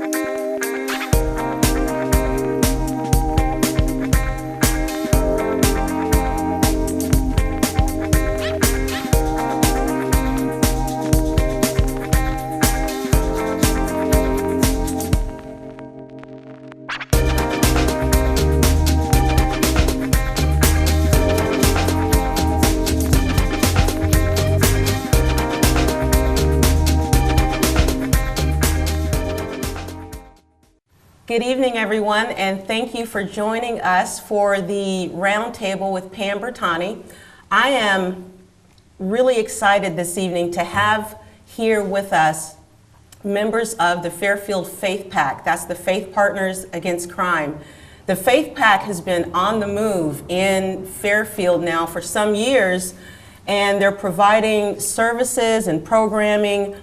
Good evening, everyone, and thank you for joining us for the Roundtable with Pam Bertani. I am really excited this evening to have here with us members of the Fairfield Faith PAC. That's the Faith Partners Against Crime. The Faith PAC has been on the move in Fairfield now for some years, and they're providing services and programming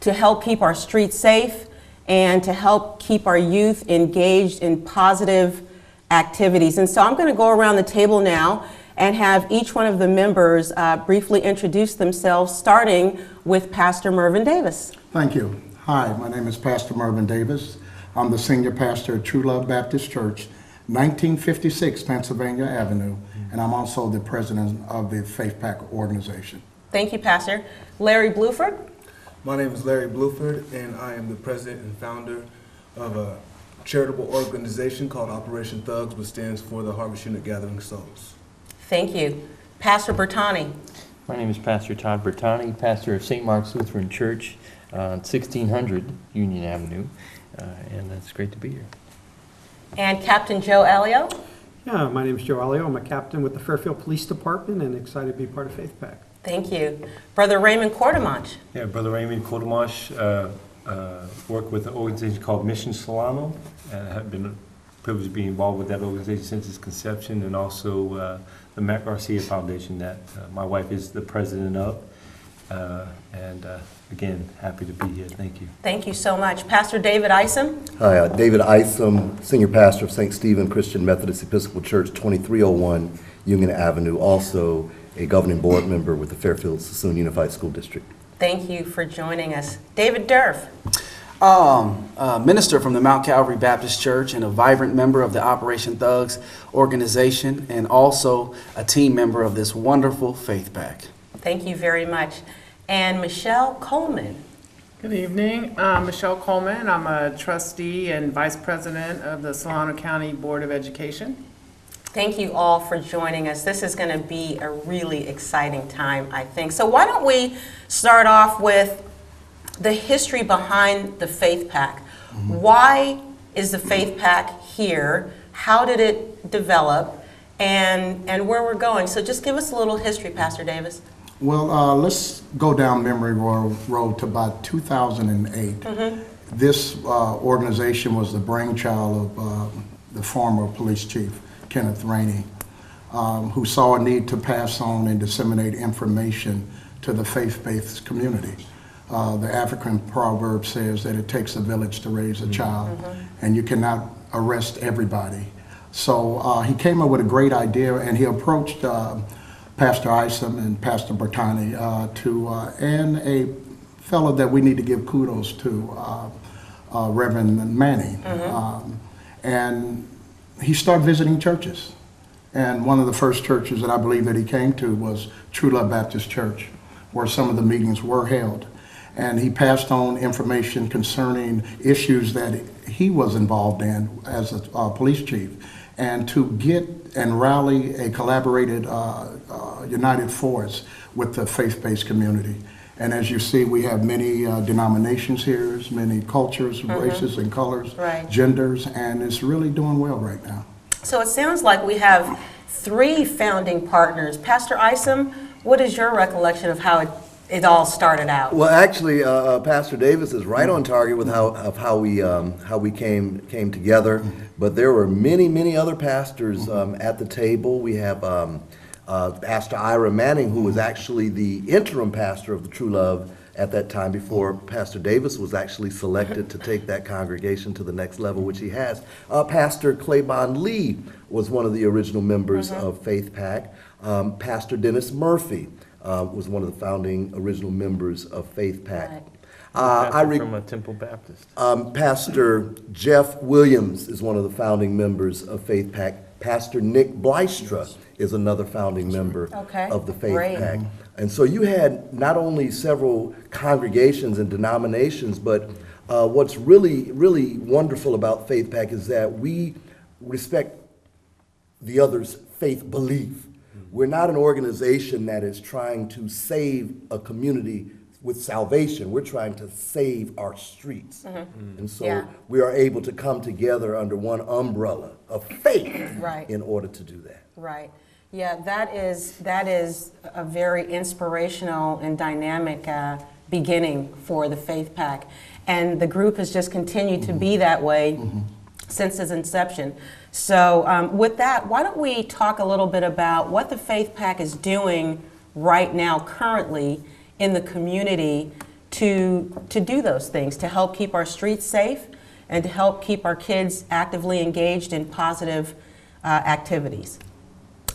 to help keep our streets safe and to help keep our youth engaged in positive activities. And so I'm going to go around the table now and have each one of the members briefly introduce themselves, starting with Pastor Mervyn Davis. Thank you. Hi, my name is Pastor Mervyn Davis. I'm the senior pastor at True Love Baptist Church, 1956 Pennsylvania Avenue, and I'm also the president of the Faith PAC organization. Thank you, Pastor. Larry Bluford. My name is Larry Bluford, and I am the president and founder of a charitable organization called Operation Thugs, which stands for the Harvest Unit Gathering Souls. Thank you. Pastor Bertani. My name is Pastor Todd Bertani, pastor of St. Mark's Lutheran Church on 1600 Union Avenue, and it's great to be here. And Captain Joe Alio. Yeah, my name is Joe Alio. I'm a captain with the Fairfield Police Department and excited to be part of Faith PAC. Thank you. Brother Raymond Quartermanche. Yeah, Brother Raymond Quartermanche worked with an organization called Mission Solano, and have been privileged to be involved with that organization since its conception, and also the Matt Garcia Foundation that my wife is the president of. Again, happy to be here. Thank you. Thank you so much. Pastor David Isom. Hi, David Isom, senior pastor of St. Stephen Christian Methodist Episcopal Church, 2301 Union Avenue, also a governing board member with the Fairfield Sassoon Unified School District. Thank you for joining us. David Durf. Minister from the Mount Calvary Baptist Church and a vibrant member of the Operation Thugs organization, and also a team member of this wonderful Faith PAC. Thank you very much. And Michelle Coleman. Good evening. Michelle Coleman. I'm a trustee and vice president of the Solano County Board of Education. Thank you all for joining us. This is going to be a really exciting time, I think. So why don't we start off with the history behind the Faith PAC. Why is the Faith PAC here? How did it develop? And where we're going. So just give us a little history, Pastor Davis. Well, let's go down memory road to about 2008. This organization was the brainchild of the former police chief, Kenneth Rainey, who saw a need to pass on and disseminate information to the faith-based community. The African proverb says that it takes a village to raise a child, and you cannot arrest everybody. So he came up with a great idea, and he approached Pastor Isom and Pastor Bertani and a fellow that we need to give kudos to, Reverend Manning. And he started visiting churches. And one of the first churches that I believe that he came to was True Love Baptist Church, where some of the meetings were held. And he passed on information concerning issues that he was involved in as a police chief. And to get and rally a collaborated, united force with the faith-based community. And as you see, we have many denominations here, many cultures, races and colors, genders, and it's really doing well right now. So it sounds like we have 3 founding partners. Pastor Isom, what is your recollection of how it all started out? Well, actually, Pastor Davis is right on target with how we came together. But there were many other pastors at the table. We have Pastor Ira Manning, who was actually the interim pastor of the True Love at that time before Pastor Davis was actually selected to take that congregation to the next level, which he has. Pastor Claiborne Lee was one of the original members of Faith PAC. Pastor Dennis Murphy was one of the founding original members of Faith PAC. Pastor from Temple Baptist. Pastor Jeff Williams is one of the founding members of Faith Pack. Pastor Nick Blystra is another founding member Okay, of the Faith great. Pack. And so you had not only several congregations and denominations, but what's really, really wonderful about Faith Pack is that we respect the other's faith belief. We're not an organization that is trying to save a community with salvation. We're trying to save our streets. And so Yeah. we are able to come together under one umbrella of faith Right. in order to do that. Right. Yeah, that is a very inspirational and dynamic beginning for the Faith Pack. And the group has just continued to be that way since its inception. So with that, why don't we talk a little bit about what the Faith Pack is doing right now currently in the community to do those things, to help keep our streets safe and to help keep our kids actively engaged in positive activities.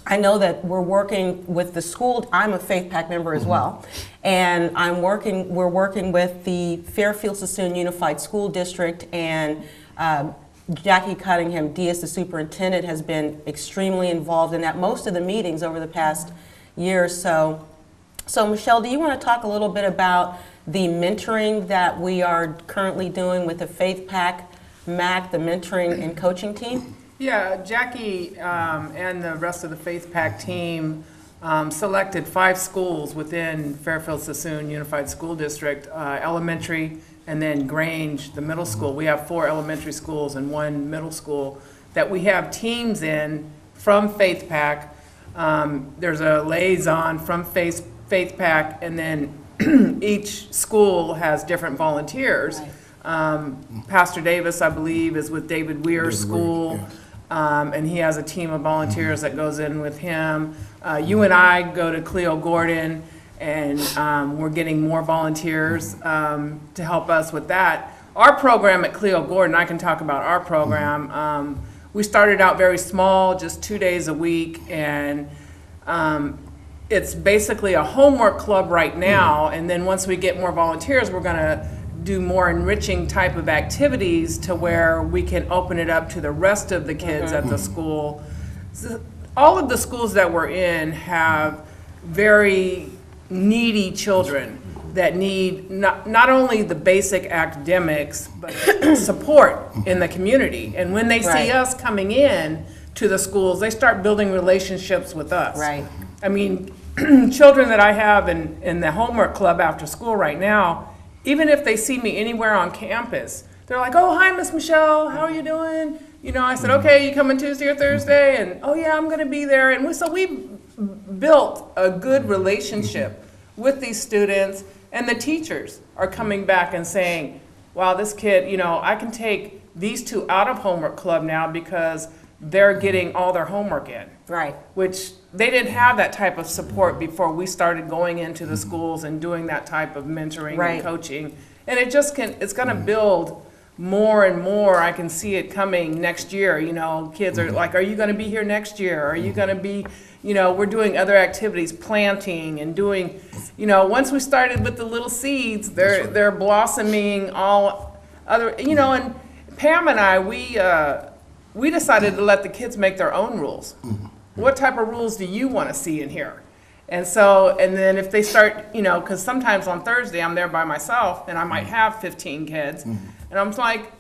I know that we're working with the school. I'm a Faith Pack member as well, and we're working with the Fairfield-Sassoon Unified School District, and Jackie Cunningham Diaz, the superintendent, has been extremely involved in that, most of the meetings over the past year or so. So Michelle, do you want to talk a little bit about the mentoring that we are currently doing with the Faith Pack MAC, the mentoring and coaching team? Yeah, Jackie and the rest of the Faith Pack team selected 5 schools within Fairfield-Sassoon Unified School District, elementary, and then Grange, the middle school. We have 4 elementary schools and 1 middle school that we have teams in from Faith Pack. There's a liaison from Faith Pack, and then each school has different volunteers. Right. Pastor Davis, I believe, is with David Weir's school. And he has a team of volunteers that goes in with him. You and I go to Cleo Gordon, and we're getting more volunteers to help us with that. Our program at Cleo Gordon, I can talk about our program. We started out very small, just 2 days a week, and it's basically a homework club right now, and then once we get more volunteers, we're gonna do more enriching type of activities to where we can open it up to the rest of the kids at the school. So all of the schools that we're in have very needy children that need not only the basic academics, but support in the community. And when they Right. see us coming in to the schools, they start building relationships with us. Right. I mean, children that I have in the homework club after school right now, even if they see me anywhere on campus, they're like, "Oh, hi, Miss Michelle, how are you doing?" You know, I said, "Okay, you coming Tuesday or Thursday?" And, "Oh yeah, I'm gonna be there." And so we built a good relationship with these students, and the teachers are coming back and saying, "Wow, this kid, you know, I can take these 2 out of homework club now because they're getting all their homework in." Right. Which they didn't have that type of support before we started going into the schools and doing that type of mentoring Right. and coaching. And it just it's gonna build more and more. I can see it coming next year, you know, kids are like, "Are you gonna be here next year? Are you gonna be," you know, we're doing other activities, planting and doing, you know, once we started with the little seeds, they're blossoming all other, you know, and Pam and I, we decided to let the kids make their own rules. What type of rules do you want to see in here? And so, and then if they start, you know, because sometimes on Thursday I'm there by myself and I might have 15 kids. And I'm like,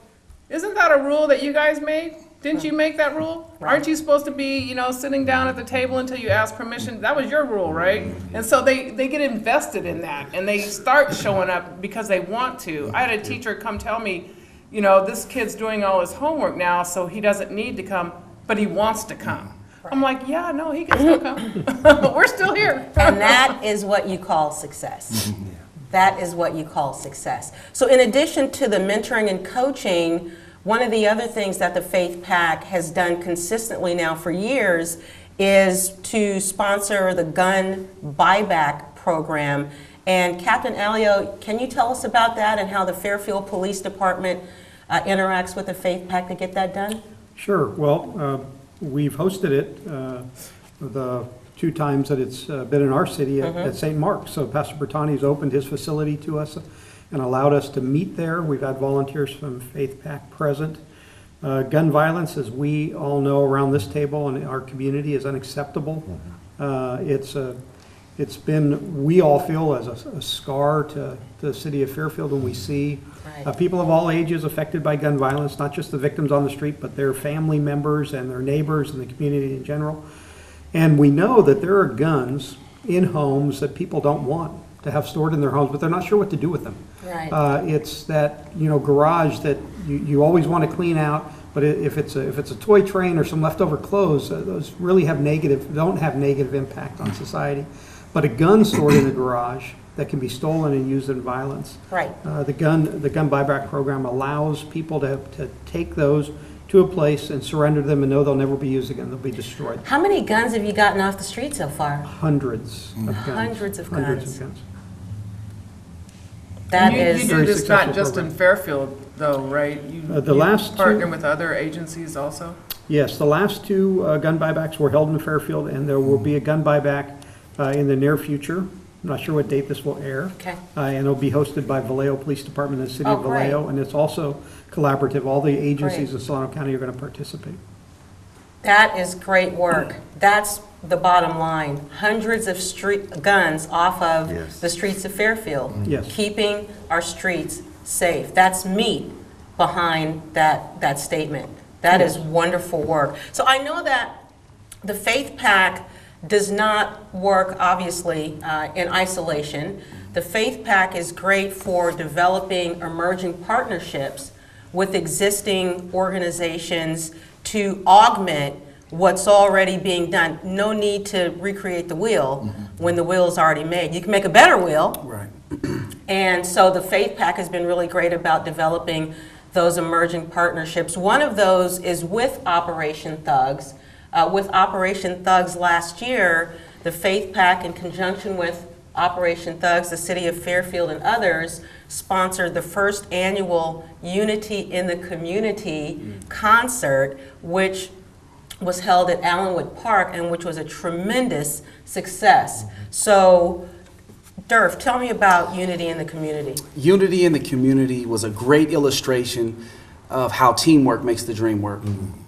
"Isn't that a rule that you guys made? Didn't you make that rule? Aren't you supposed to be, you know, sitting down at the table until you ask permission? That was your rule, right?" And so they get invested in that and they start showing up because they want to. I had a teacher come tell me, you know, "This kid's doing all his homework now, so he doesn't need to come, but he wants to come." I'm like, "Yeah, no, he can still come. But we're still here." And that is what you call success. That is what you call success. So in addition to the mentoring and coaching, one of the other things that the Faith Pack has done consistently now for years is to sponsor the gun buyback program. And Captain Alio, can you tell us about that and how the Fairfield Police Department interacts with the Faith Pack to get that done? Sure. Well, we've hosted it the 2 times that it's been in our city at St. Mark's. So Pastor Bertani's opened his facility to us and allowed us to meet there. We've had volunteers from Faith Pack present. Gun violence, as we all know around this table and our community, is unacceptable. It's been, we all feel, as a scar to the city of Fairfield when we see Right. people of all ages affected by gun violence, not just the victims on the street, but their family members and their neighbors and the community in general. And we know that there are guns in homes that people don't want to have stored in their homes, but they're not sure what to do with them. Right. It's that, garage that you always want to clean out, but if it's a toy train or some leftover clothes, those really don't have negative impact on society. But a gun stored in a garage that can be stolen and used in violence. Right. The gun buyback program allows people to take those to a place and surrender them and know they'll never be used again. They'll be destroyed. How many guns have you gotten off the street so far? Hundreds of guns. Hundreds of Hundreds guns. of guns. That You is do Very this not successful just in program. Fairfield, though, right? The last two- partner with other agencies also? Yes, the last two gun buybacks were held in Fairfield, and there will be a gun buyback in the near future. I'm not sure what date this will air. Okay. And it'll be hosted by Vallejo Police Department and the City Oh, of Vallejo, great. and it's also collaborative. All the agencies Great. in Solano County are going to participate. That is great work. That's the bottom line. Hundreds of street guns off of Yes. the streets of Fairfield. Yes. Keeping our streets safe. That's meat behind that statement. That is wonderful work. So I know that the Faith Pack does not work, obviously, in isolation. The Faith Pack is great for developing emerging partnerships with existing organizations to augment what's already being done. No need to recreate the wheel when the wheel is already made. You can make a better wheel. Right. And so the Faith Pack has been really great about developing those emerging partnerships. One of those is with Operation Thugs. With Operation Thugs last year, the Faith Pack, in conjunction with Operation Thugs, the City of Fairfield, and others, sponsored the first annual Unity in the Community concert, which was held at Allenwood Park and which was a tremendous success. So, Durf, tell me about Unity in the Community. Unity in the community was a great illustration of how teamwork makes the dream work.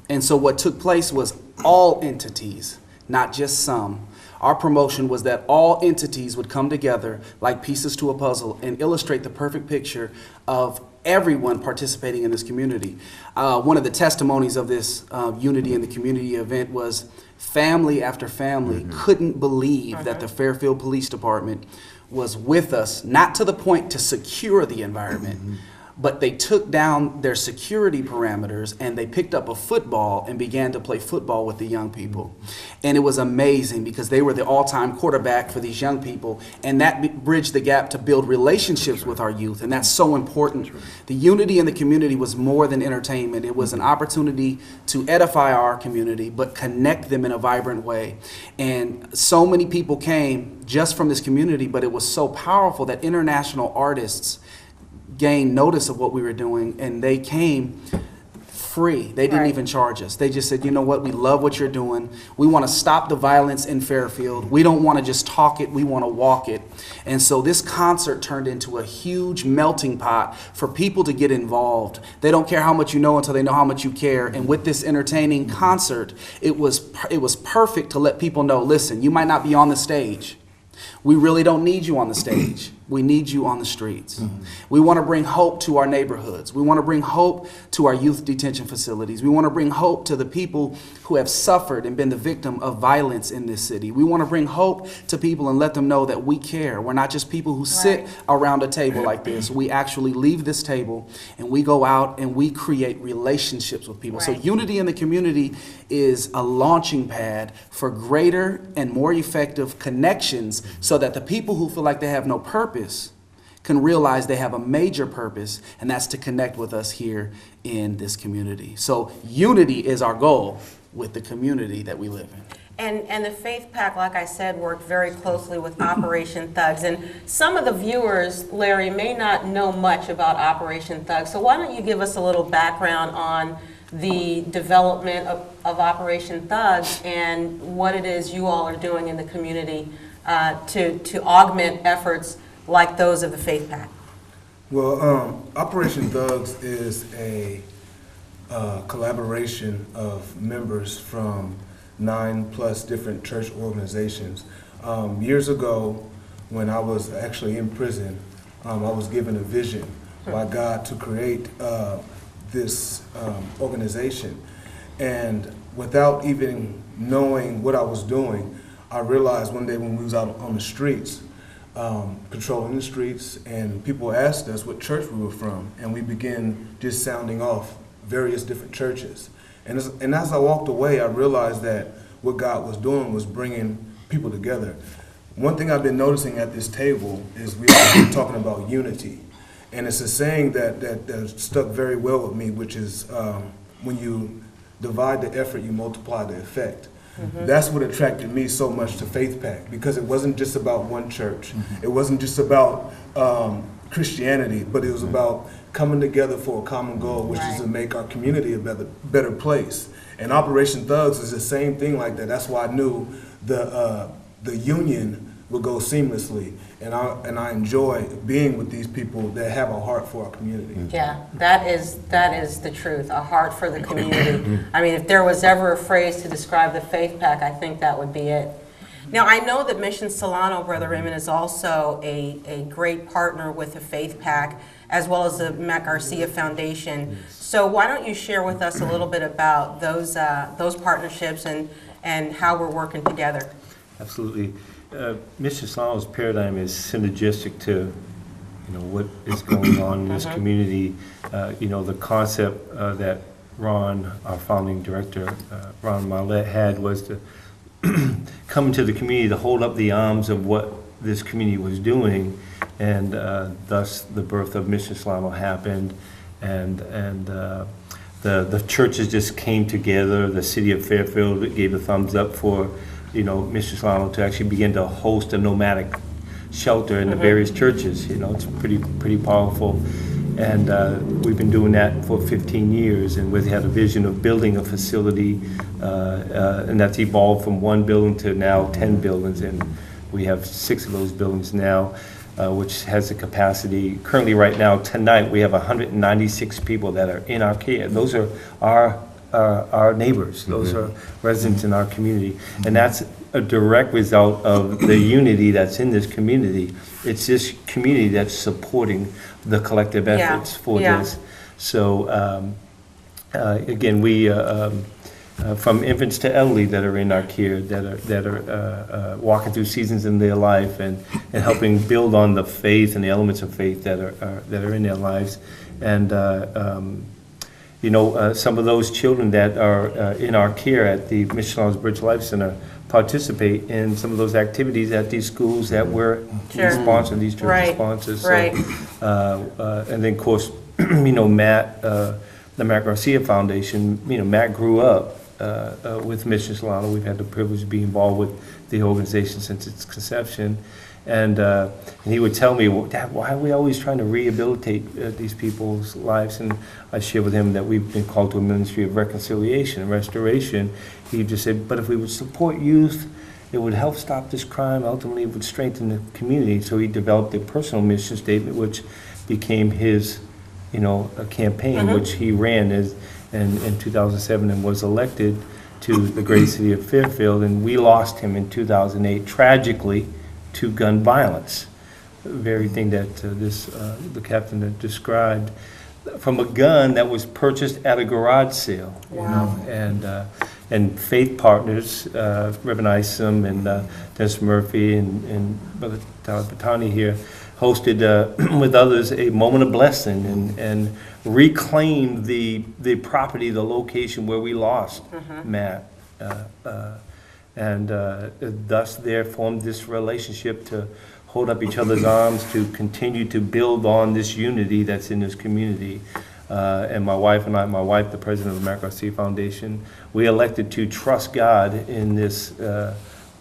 And so what took place was all entities, not just some. Our promotion was that all entities would come together like pieces to a puzzle and illustrate the perfect picture of everyone participating in this community. One of the testimonies of this Unity in the Community event was family after family couldn't believe that the Fairfield Police Department was with us, not to the point to secure the environment, but they took down their security parameters and they picked up a football and began to play football with the young people. And it was amazing because they were the all-time quarterback for these young people, and that bridged the gap to build relationships with our youth, and that's so important. The Unity in the Community was more than entertainment. It was an opportunity to edify our community, but connect them in a vibrant way. And so many people came just from this community, but it was so powerful that international artists gained notice of what we were doing, and they came free. They didn't Right. even charge us. They just said, you know what, we love what you're doing. We want to stop the violence in Fairfield. We don't want to just talk it, we want to walk it. And so this concert turned into a huge melting pot for people to get involved. They don't care how much you know until they know how much you care. And with this entertaining concert, it was perfect to let people know, listen, you might not be on the stage. We really don't need you on the stage. We need you on the streets. We want to bring hope to our neighborhoods. We want to bring hope to our youth detention facilities. We want to bring hope to the people who have suffered and been the victim of violence in this city. We want to bring hope to people and let them know that we care. We're not just people who sit around a table like this. We actually leave this table and we go out and we create relationships with people. So Right. Unity in the Community is a launching pad for greater and more effective connections so that the people who feel like they have no purpose can realize they have a major purpose, and that's to connect with us here in this community. So unity is our goal with the community that we live in. And the Faith Pack, like I said, worked very closely with Operation Thugs. And some of the viewers, Larry, may not know much about Operation Thugs. So why don't you give us a little background on the development of Operation Thugs and what it is you all are doing in the community to augment efforts like those of the Faith Pack? Well, Operation Thugs is a collaboration of members from 9+ different church organizations. Years ago, when I was actually in prison, I was given a vision by God to create this organization. And without even knowing what I was doing, I realized one day when we was out on the streets, patrolling the streets, and people asked us what church we were from, and we began just sounding off various different churches. And as I walked away, I realized that what God was doing was bringing people together. One thing I've been noticing at this table is we've been talking about unity. And it's a saying that stuck very well with me, which is when you divide the effort, you multiply the effect. That's what attracted me so much to Faith Pack, because it wasn't just about one church. It wasn't just about Christianity, but it was about coming together for a common goal, which is to make our community a better place. And Operation Thugs is the same thing like that. That's why I knew the union would go seamlessly, and I enjoy being with these people that have a heart for our community. Yeah, that is the truth, a heart for the community. I mean, if there was ever a phrase to describe the Faith Pack, I think that would be it. Now, I know that Mission Solano, Brother Raymond, is also a great partner with the Faith Pack, as well as the Mac Garcia Foundation. So why don't you share with us a little bit about those partnerships and how we're working together? Absolutely. Mission Solano's paradigm is synergistic to, what is going on in this community. The concept that Ron, our founding director, Ron Marlette, had was to come into the community to hold up the arms of what this community was doing, and thus the birth of Mission Solano happened, and the churches just came together. The city of Fairfield gave a thumbs up for Mission Solano to actually begin to host a nomadic shelter in the various churches. It's pretty powerful. And we've been doing that for 15 years, and we've had a vision of building a facility, and that's evolved from 1 building to now 10 buildings, and we have 6 of those buildings now, which has the capacity. Currently, right now, tonight, we have 196 people that are in our care. Those are our neighbors. Those are residents in our community. And that's a direct result of the unity that's in this community. It's this community that's supporting the collective efforts for this. So again, we from infants to elderly that are in our care, that are walking through seasons in their life and helping build on the faith and the elements of faith that are in their lives. And some of those children that are in our care at the Mission Solano's Bridge Life Center participate in some of those activities at these schools that we're sponsoring, these church sponsors. So, and then, of course, Matt, the Mac Garcia Foundation, Matt grew up with Mission Solano. We've had the privilege of being involved with the organization since its conception. And he would tell me, well, Dad, why are we always trying to rehabilitate these people's lives? And I shared with him that we've been called to a ministry of reconciliation and restoration. He just said, but if we would support youth, it would help stop this crime. Ultimately, it would strengthen the community. So he developed a personal mission statement, which became his, a campaign, which he ran in 2007 and was elected to the great city of Fairfield. And we lost him in 2008, tragically, to gun violence, the very thing that the captain had described, from a gun that was purchased at a garage sale. And faith partners, Reverend Isom and Dennis Murphy and Brother Pam Bertani here, hosted with others a moment of blessing and reclaimed the property, the location where we lost Matt. And thus there formed this relationship to hold up each other's arms, to continue to build on this unity that's in this community. And my wife and I, the president of the Mac Garcia Foundation, we elected to trust God in this,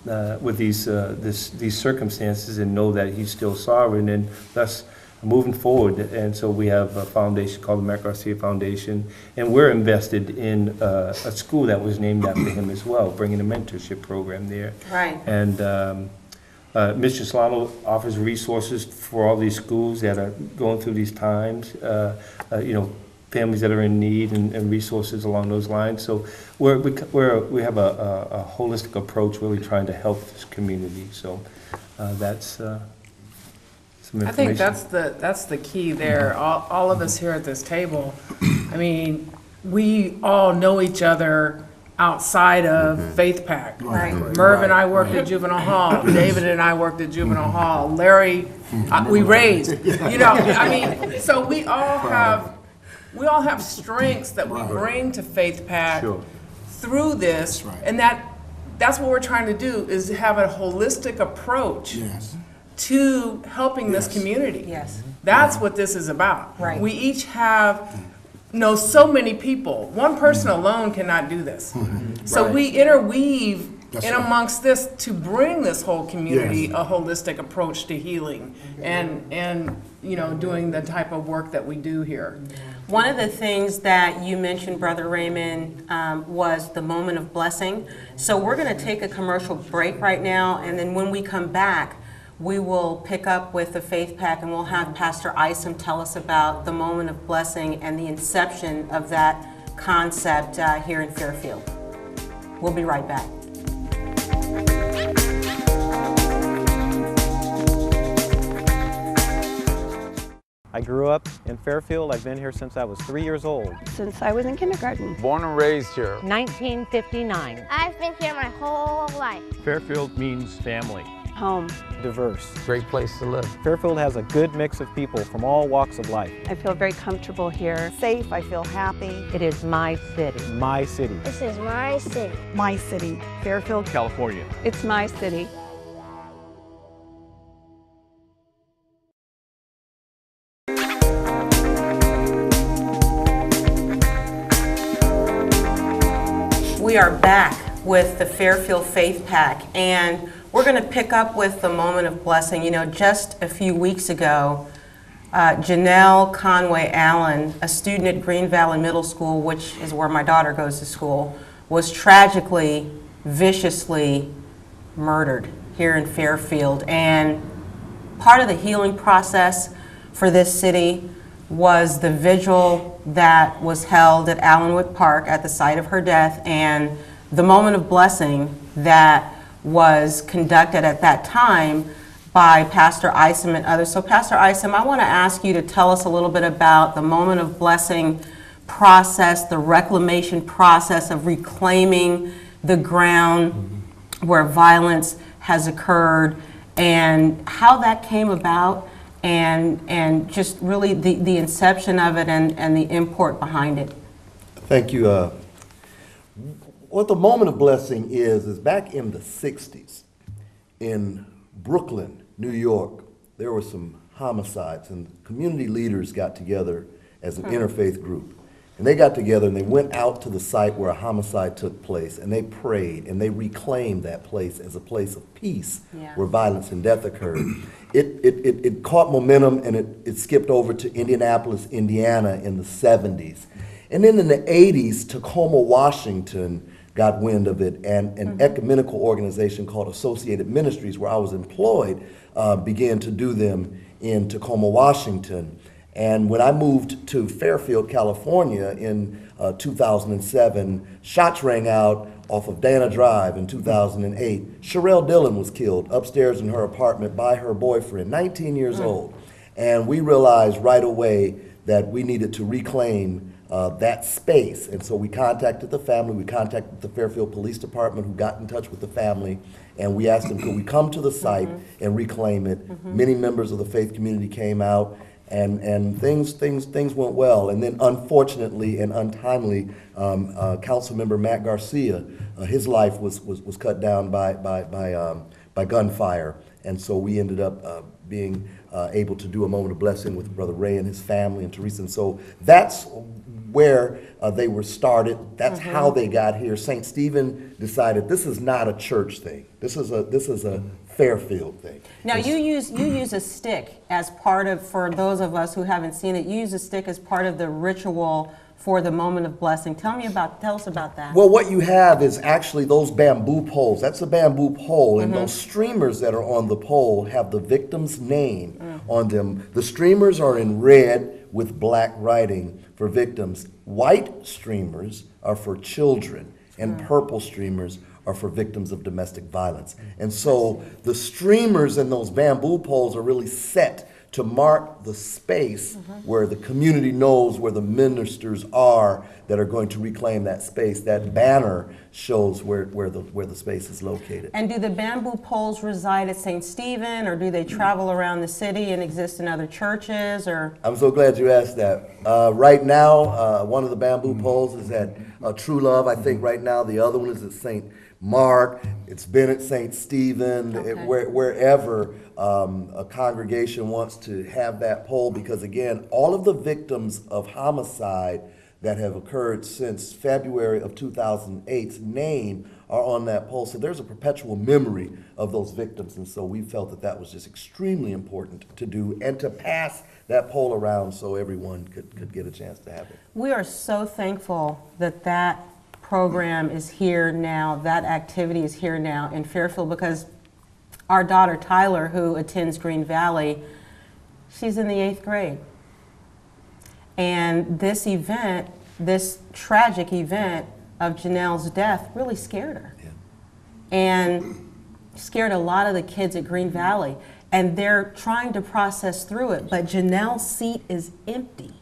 with these circumstances, and know that He's still sovereign, and thus moving forward. And so we have a foundation called the Mac Garcia Foundation, and we're invested in a school that was named after him as well, bringing a mentorship program there. Right. And Mr. Solano offers resources for all these schools that are going through these times, families that are in need and resources along those lines. So we have a holistic approach, really trying to help this community. So that's some information. I think that's the key there. All of us here at this table, I mean, we all know each other outside of Faith Pack. Right. Merv and I worked at Juvenile Hall. David and I worked at Juvenile Hall. Larry, we raised. I mean, so we all have strengths that we bring to Faith Pack through this, and that's what we're trying to do, is have a holistic approach to helping this community. Yes. That's what this is about. Right. We each know so many people. One person alone cannot do this. So we interweave in amongst this to bring this whole community a holistic approach to healing and doing the type of work that we do here. One of the things that you mentioned, Brother Raymond, was the moment of blessing. So we're going to take a commercial break right now, and then when we come back, we will pick up with the Faith Pack, and we'll have Pastor Isom tell us about the moment of blessing and the inception of that concept here in Fairfield. We'll be right back. I grew up in Fairfield. I've been here since I was 3 years old. Since I was in kindergarten. Born and raised here. 1959. I've been here my whole life. Fairfield means family. Home. Diverse. Great place to live. Fairfield has a good mix of people from all walks of life. I feel very comfortable here. Safe, I feel happy. It is my city. My city. This is my city. My city. Fairfield, California. It's my city. We are back with the Fairfield Faith Pack, and we're going to pick up with the moment of blessing. Just a few weeks ago, Janelle Conway Allen, a student at Green Valley Middle School, which is where my daughter goes to school, was tragically, viciously murdered here in Fairfield. And part of the healing process for this city was the vigil that was held at Allenwood Park at the site of her death, and the moment of blessing that was conducted at that time by Pastor Isom and others. So Pastor Isom, I want to ask you to tell us a little bit about the moment of blessing process, the reclamation process of reclaiming the ground where violence has occurred, and how that came about, and just really the inception of it and the import behind it. Thank you. What the moment of blessing is back in the 60s in Brooklyn, New York, there were some homicides, and community leaders got together as an interfaith group. And they got together and they went out to the site where a homicide took place, and they prayed and they reclaimed that place as a place of peace where violence and death occurred. It caught momentum, and it skipped over to Indianapolis, Indiana in the 70s. And then in the 80s, Tacoma, Washington got wind of it, and an ecumenical organization called Associated Ministries, where I was employed, began to do them in Tacoma, Washington. And when I moved to Fairfield, California in 2007, shots rang out off of Dana Drive in 2008. Sherelle Dillon was killed upstairs in her apartment by her boyfriend, 19 years old. And we realized right away that we needed to reclaim that space. And so we contacted the family, we contacted the Fairfield Police Department, who got in touch with the family, and we asked them, could we come to the site and reclaim it? Many members of the faith community came out, and things went well. And then unfortunately and untimely, Councilmember Matt Garcia, his life was cut down by gunfire. And so we ended up being able to do a moment of blessing with Brother Ray and his family and Teresa. And so that's where they were started. That's how they got here. St. Stephen decided this is not a church thing. This is a Fairfield thing. Now you use a stick as part of, for those of us who haven't seen it, you use a stick as part of the ritual for the moment of blessing. Tell us about that. Well, what you have is actually those bamboo poles. That's a bamboo pole, and those streamers that are on the pole have the victim's name on them. The streamers are in red with black writing for victims. White streamers are for children, and purple streamers are for victims of domestic violence. And so the streamers and those bamboo poles are really set to mark the space where the community knows where the ministers are that are going to reclaim that space. That banner shows where the space is located. And do the bamboo poles reside at St. Stephen, or do they travel around the city and exist in other churches? Or I'm so glad you asked that. Right now, one of the bamboo poles is at True Love. I think right now the other one is at St. Mark. It's been at St. Stephen, wherever a congregation wants to have that pole, because again, all of the victims of homicide that have occurred since February of 2008's name are on that pole. So there's a perpetual memory of those victims, and so we felt that that was just extremely important to do and to pass that pole around so everyone could get a chance to have it. We are so thankful that that program is here now, that activity is here now in Fairfield, because our daughter Tyler, who attends Green Valley, she's in the 8th grade. And this event, this tragic event of Janelle's death really scared her. Yeah. And scared a lot of the kids at Green Valley. And they're trying to process through it, but Janelle's seat is empty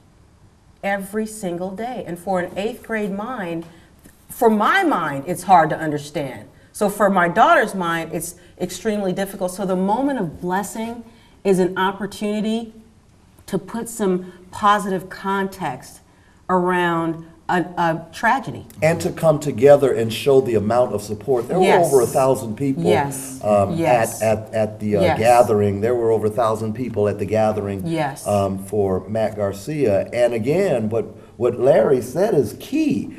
every single day. And for an 8th grade mind, for my mind, it's hard to understand. So for my daughter's mind, it's extremely difficult. So the moment of blessing is an opportunity to put some positive context around a tragedy. And to come together and show the amount of support. There were over 1,000 people at the gathering. There were over 1,000 people at the gathering for Matt Garcia. And again, what Larry said is key.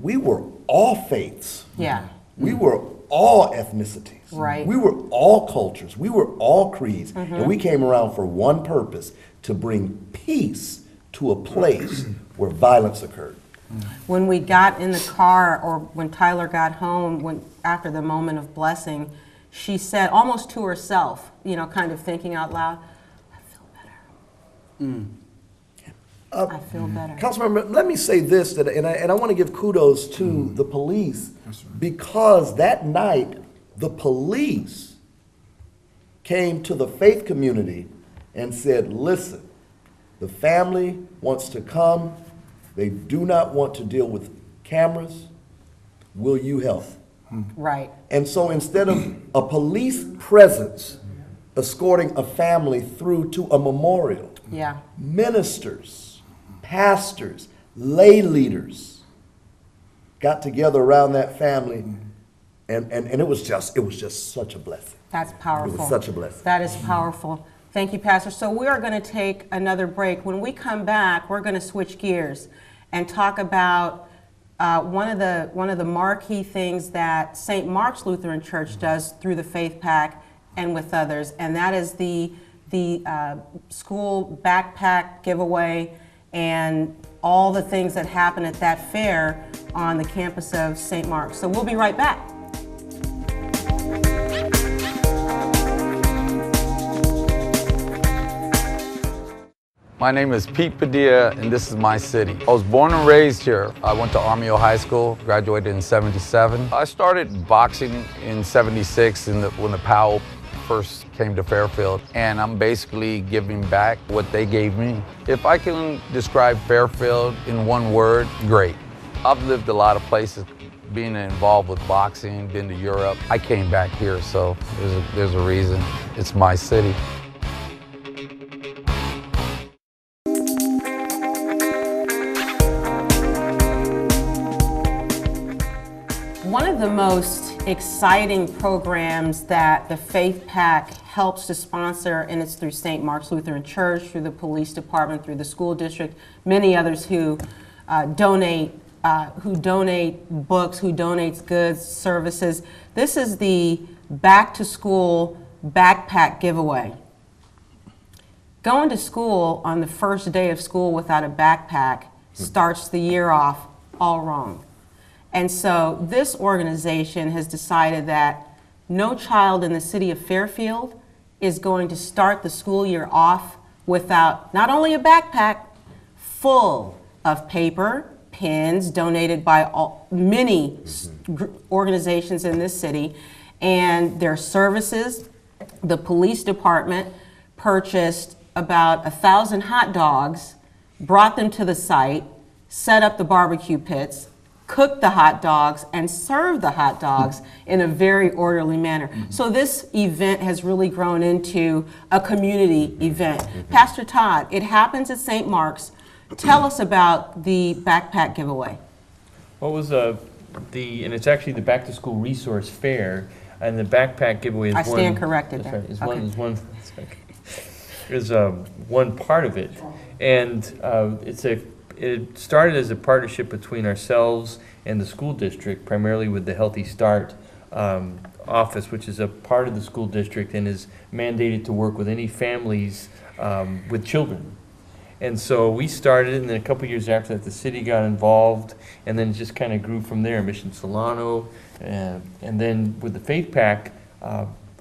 We were all faiths. Yeah. We were all ethnicities. Right. We were all cultures. We were all creeds. And we came around for one purpose, to bring peace to a place where violence occurred. When we got in the car, or when Tyler got home, after the moment of blessing, she said, almost to herself, you know, kind of thinking out loud, I feel better. I feel better. Councilmember, let me say this, and I want to give kudos to the police, because that night the police came to the faith community and said, listen, the family wants to come. They do not want to deal with cameras. Will you help? Right. And so instead of a police presence escorting a family through to a memorial, ministers, pastors, lay leaders got together around that family, and it was just such a blessing. That's powerful. It was such a blessing. That is powerful. Thank you, Pastor. So we are going to take another break. When we come back, we're going to switch gears and talk about one of the marquee things that St. Mark's Lutheran Church does through the Faith Pack and with others, and that is the school backpack giveaway and all the things that happen at that fair on the campus of St. Mark's. So we'll be right back. My name is Pete Padilla, and this is my city. I was born and raised here. I went to Army High School, graduated in '77. I started boxing in '76 when the POW first came to Fairfield, and I'm basically giving back what they gave me. If I can describe Fairfield in one word, great. I've lived a lot of places, being involved with boxing, been to Europe. I came back here, so there's a reason. It's my city. One of the most exciting programs that the Faith Pack helps to sponsor, and it's through St. Mark's Lutheran Church, through the police department, through the school district, many others who donate books, who donates goods, services. This is the Back to School Backpack Giveaway. Going to school on the first day of school without a backpack starts the year off all wrong. And so this organization has decided that no child in the city of Fairfield is going to start the school year off without not only a backpack full of paper, pens donated by many organizations in this city, and their services. The police department purchased about 1,000 hot dogs, brought them to the site, set up the barbecue pits, cooked the hot dogs, and served the hot dogs in a very orderly manner. So this event has really grown into a community event. Pastor Todd, it happens at St. Mark's. Tell us about the backpack giveaway. What was and it's actually the Back to School Resource Fair, and the backpack giveaway is I stand corrected that's there. right, Okay. is one part of it, and it started as a partnership between ourselves and the school district, primarily with the Healthy Start office, which is a part of the school district and is mandated to work with any families with children. And so we started, and then a couple years after that, the city got involved, and then it just kind of grew from there. Mission Solano, and then with the Faith Pack,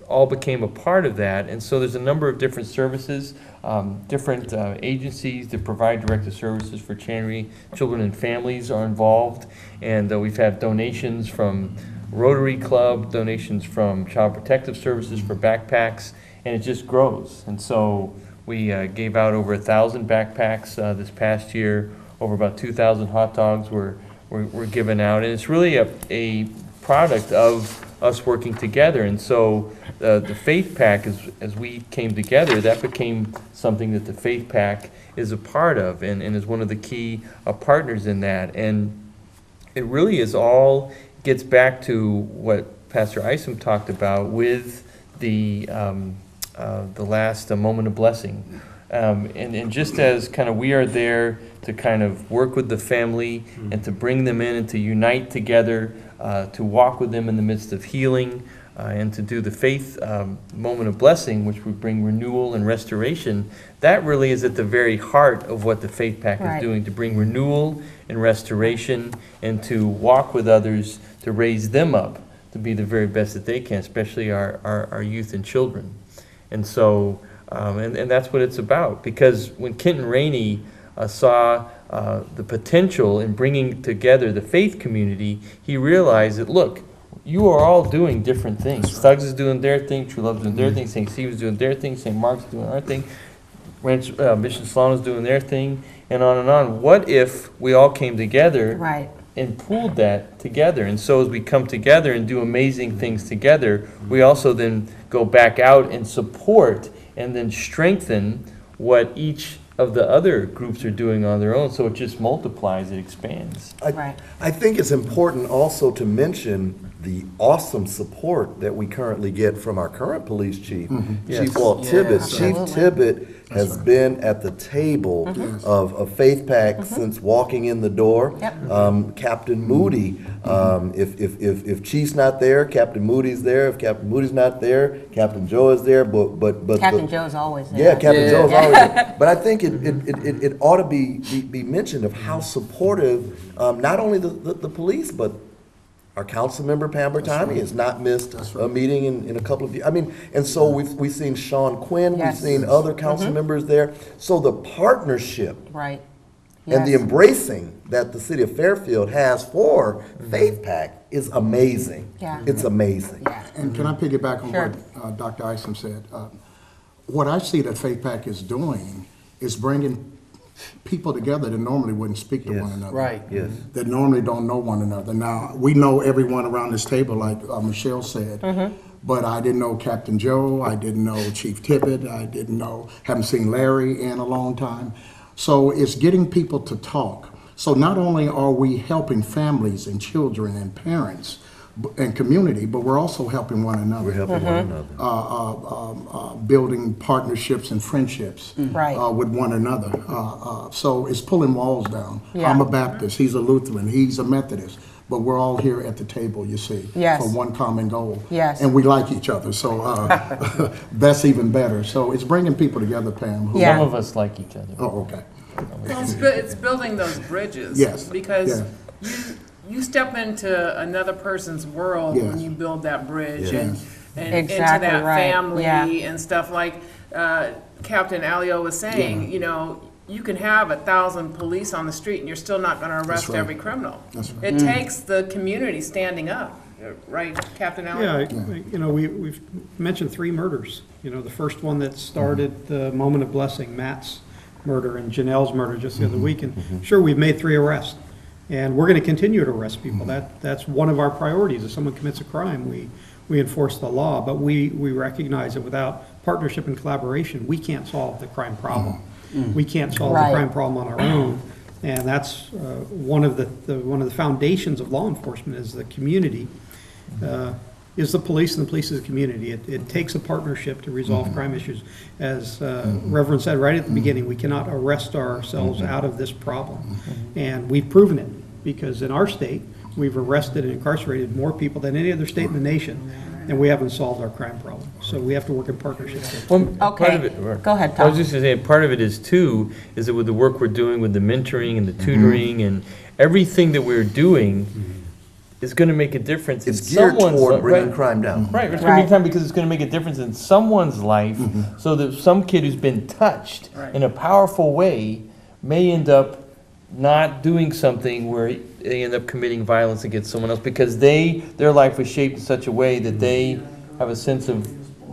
all became a part of that. And so there's a number of different services, different agencies that provide directed services for children and families are involved. And we've had donations from Rotary Club, donations from Child Protective Services for backpacks, and it just grows. And so we gave out over 1,000 backpacks this past year. Over about 2,000 hot dogs were given out, and it's really a product of us working together. And so the Faith Pack, as we came together, that became something that the Faith Pack is a part of, and is one of the key partners in that. And it really is all gets back to what Pastor Isom talked about with the last moment of blessing. And just as kind of we are there to kind of work with the family and to bring them in and to unite together, to walk with them in the midst of healing, and to do the faith moment of blessing, which would bring renewal and restoration, that really is at the very heart of what the Faith Pack is doing, to bring renewal and restoration and to walk with others, to raise them up to be the very best that they can, especially our youth and children. And so, and that's what it's about. Because when Kenton Rainey saw the potential in bringing together the faith community, he realized that, look, you are all doing different things. Thugs is doing their thing, True Love's doing their thing, St. Stephen's doing their thing, St. Mark's doing our thing, Mission Solano's doing their thing, and on and on. What if we all came together and pooled that together? And so as we come together and do amazing things together, we also then go back out and support and then strengthen what each of the other groups are doing on their own. So it just multiplies, it expands. I think it's important also to mention the awesome support that we currently get from our current police chief, Chief Walt Tibbett. Chief Tibbett has been at the table of Faith Pack since walking in the door. Captain Moody, if Chief's not there, Captain Moody's there. If Captain Moody's not there, Captain Joe is there. But Captain Joe's always there. Yeah, Captain Joe's always there. But I think it ought to be mentioned of how supportive not only the police, but our council member Pam Bertani has not missed a meeting in a couple of years. I mean, and so we've seen Sean Quinn, we've seen other council members there. So the partnership and the embracing that the city of Fairfield has for Faith Pack is amazing. It's amazing. And can I piggyback on what Dr. Isom said? What I see that Faith Pack is doing is bringing people together that normally wouldn't speak to one another. That normally don't know one another. Now, we know everyone around this table, like Michelle said, but I didn't know Captain Joe, I didn't know Chief Tibbett, I didn't know, haven't seen Larry in a long time. So it's getting people to talk. So not only are we helping families and children and parents and community, but we're also helping one another. We're helping one another. Building partnerships and friendships with one another. So it's pulling walls down. I'm a Baptist, he's a Lutheran, he's a Methodist, but we're all here at the table, you see, for one common goal. And we like each other, so that's even better. So it's bringing people together, Pam. Some of us like each other. Oh, okay. Well, it's building those bridges. Yes, Because yeah. you step into another person's world when Yes. you build that bridge Yes. and Exactly into that right. family Yeah. and stuff like Captain Alio was saying, you know, you can have 1,000 police on the street and you're still not gonna arrest right. every criminal. That's right. It takes the community standing up, right, Captain Alio? Yeah, you know, we've mentioned 3 murders. You know, the first one that started the moment of blessing, Matt's murder and Janelle's murder just the other week. And sure, we've made 3 arrests. And we're going to continue to arrest people. That's one of our priorities. If someone commits a crime, we enforce the law. But we recognize that without partnership and collaboration, we can't solve the crime problem. We can't solve Right. the crime problem on our own. And that's one of the foundations of law enforcement is the community, is the police, and the police is the community. It takes a partnership to resolve crime issues. As Reverend said right at the beginning, we cannot arrest ourselves out of this problem. And we've proven it, because in our state, we've arrested and incarcerated more people than any other state in the nation, and we haven't solved our crime problem. So we have to work in partnership. Well, part Okay. of it- Go ahead, I was Tom. just gonna say, part of it is too, is that with the work we're doing with the mentoring and the tutoring and everything that we're doing is gonna make a difference in It's geared someone's toward li- bringing right. crime down. Right, it's gonna Right. be time because it's gonna make a difference in someone's life, so that some kid who's been touched Right. in a powerful way may end up not doing something where they end up committing violence against someone else because their life was shaped in such a way that they have a sense of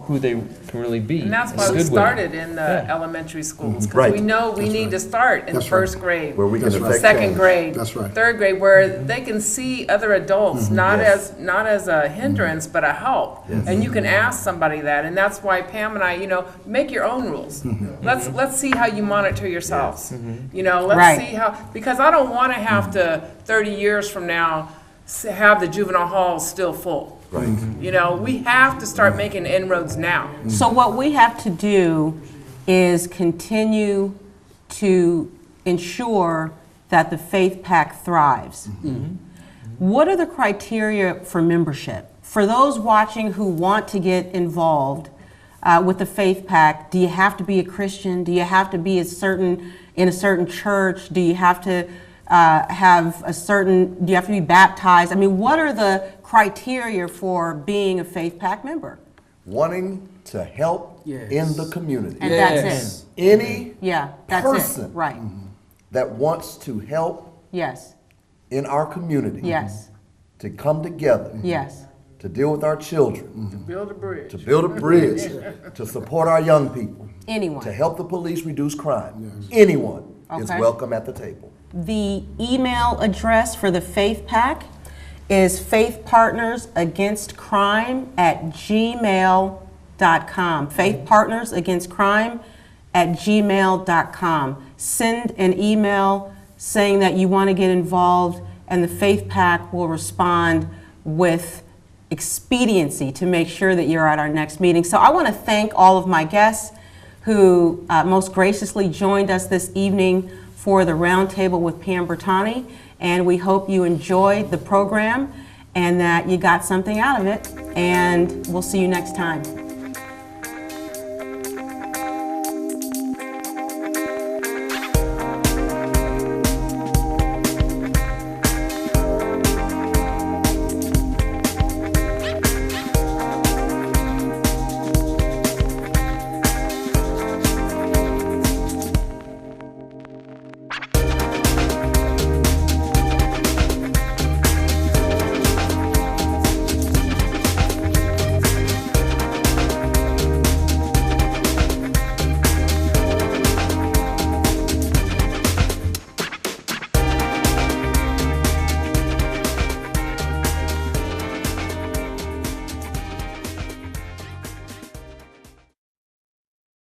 who they can really be. And that's in why a we good way. started in the Yeah. elementary schools, because Right. we know we need to start in That's first right. grade, Where we can That's right. affect second change. grade, That's right. third grade, where they can see other adults, not Yes. as a hindrance, but a help. Yes. And you can ask somebody that, and that's why Pam and I, you know, make your own rules. Let's see how you monitor yourselves. You know, let's Right. see how, because I don't want to have to 30 years from now have the juvenile halls still full. Right. You know, we have to start making inroads now. So what we have to do is continue to ensure that the Faith Pack thrives. What are the criteria for membership? For those watching who want to get involved with the Faith Pack, do you have to be a Christian? Do you have to be in a certain church? Do you have to do you have to be baptized? I mean, what are the criteria for being a Faith Pack member? Wanting to help in the community. And that's it. Any Yeah, that's person it. Right. that wants to help Yes. in our community. Yes. To come together. Yes. To deal with our children. Build a bridge. To build a bridge. To support our young people. Anyone. To help the police reduce crime. Anyone is Okay. welcome at the table. The email address for the Faith Pack is faithpartnersagainstcrime@gmail.com. faithpartnersagainstcrime@gmail.com. Send an email saying that you want to get involved, and the Faith Pack will respond with expediency to make sure that you're at our next meeting. So I want to thank all of my guests who most graciously joined us this evening for the Roundtable with Pam Bertani, and we hope you enjoyed the program and that you got something out of it, and we'll see you next time.